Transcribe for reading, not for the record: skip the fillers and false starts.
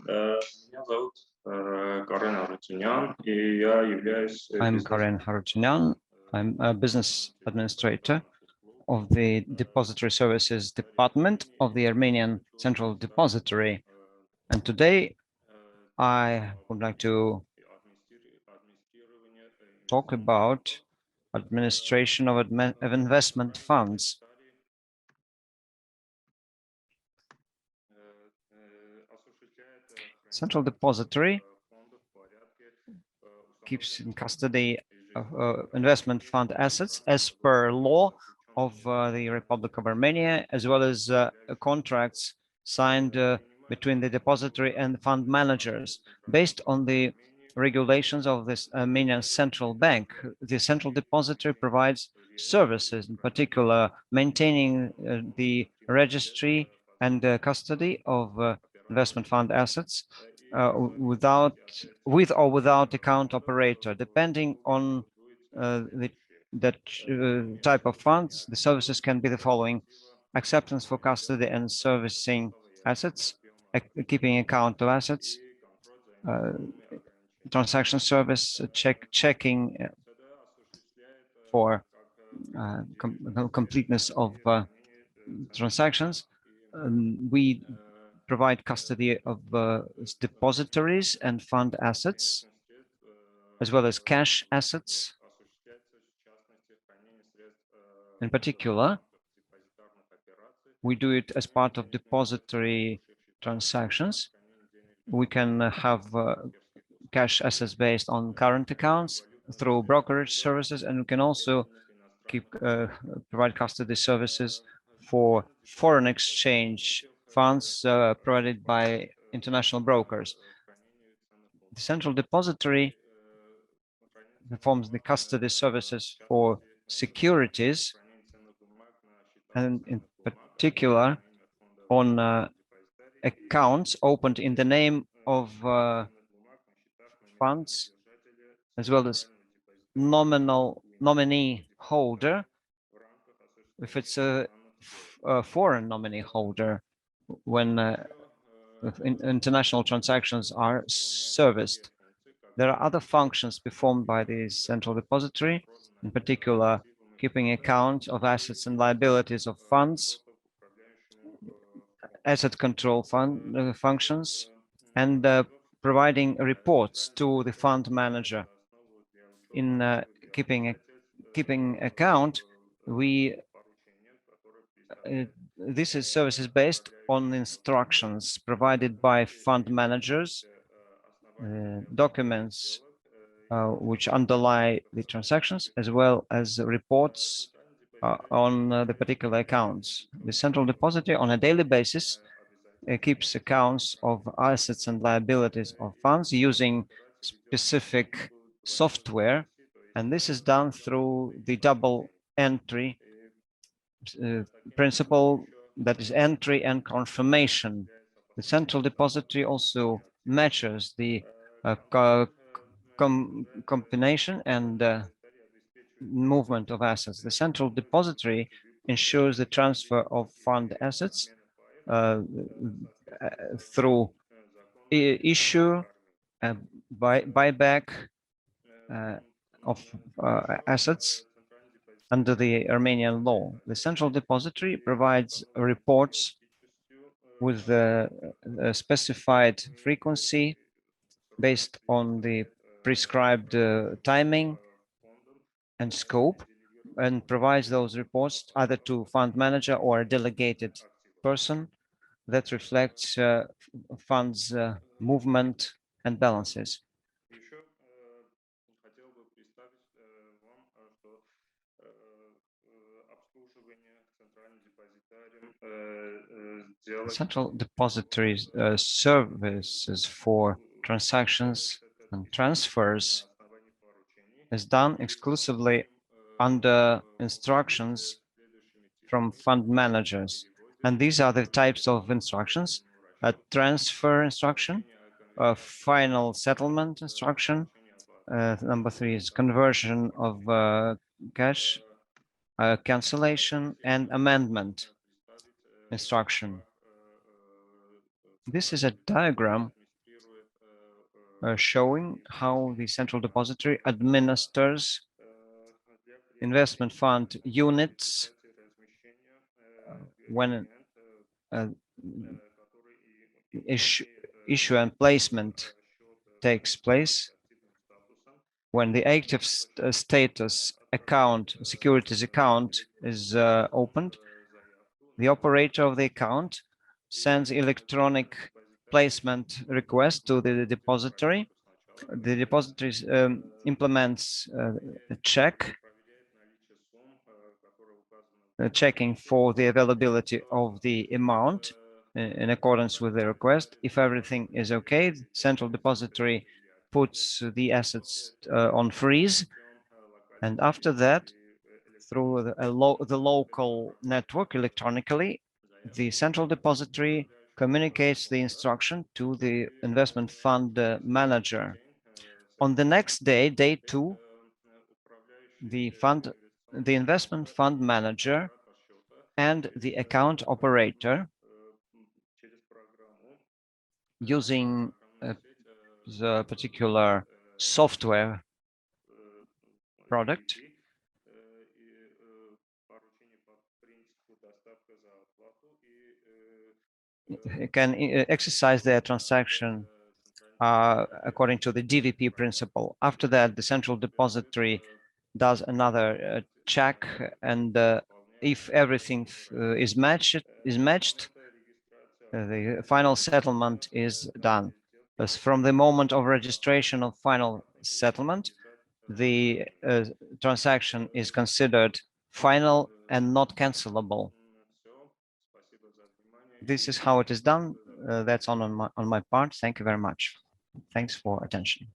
I'm Karen Harutyunyan. I'm a business administrator of the Depository Services Department of the Armenian Central Depository. And today I would like to talk about administration of investment funds. Central Depository keeps in custody investment fund assets as per law of the Republic of Armenia, as well as contracts signed between the depository and fund managers. Based on the regulations of this Armenian Central Bank, the Central Depository provides services, in particular maintaining the registry and custody of investment fund assets, with or without account operator, depending on that type of funds. The services can be the following: acceptance for custody and servicing assets, keeping account of assets, transaction service, checking for completeness of transactions. We provide custody of depositories and fund assets, as well as cash assets. In particular, we do it as part of depository transactions. We can have cash assets based on current accounts through brokerage services, and we can also provide custody services for foreign exchange funds provided by international brokers. The Central Depository performs the custody services for securities, and in particular on accounts opened in the name of funds, as well as nominee holder, if it's a foreign nominee holder, when international transactions are serviced. There are other functions performed by the Central Depository, in particular keeping account of assets and liabilities of funds, asset control functions, and providing reports to the fund manager. In keeping account, this is services based on instructions provided by fund managers, documents which underlie the transactions, as well as reports on the particular accounts. The Central Depository on a daily basis keeps accounts of assets and liabilities of funds using specific software, and this is done through the double entry principle, that is entry and confirmation. The Central Depository also measures the combination and movement of assets. The Central Depository ensures the transfer of fund assets through issue, buyback of assets under the Armenian law. The Central Depository provides reports with a specified frequency based on the prescribed timing and scope, and provides those reports either to fund manager or a delegated person that reflects funds movement and balances. Central Depository's services for transactions and transfers is done exclusively under instructions from fund managers. And these are the types of instructions: a transfer instruction, a final settlement instruction. Number 3 is conversion of cash, cancellation, and amendment instruction. This is a diagram showing how the central depository administers investment fund units when issue and placement takes place, when the active status account, securities account is opened, the operator of the account sends electronic placement request to the depository. The depository implements a check, checking for the availability of the amount in accordance with the request. If everything is okay, central depository puts the assets on freeze. And after that, through the local network electronically, the central depository communicates the instruction to the investment fund manager. On the next day, day 2, the investment fund manager and the account operator, using the particular software product, can exercise their transaction according to the DVP principle. After that, the central depository does another check, and if everything is matched, the final settlement is done. Thus, from the moment of registration of final settlement, the transaction is considered final and not cancelable. This is how it is done. That's on my part. Thank you very much. Thanks for attention.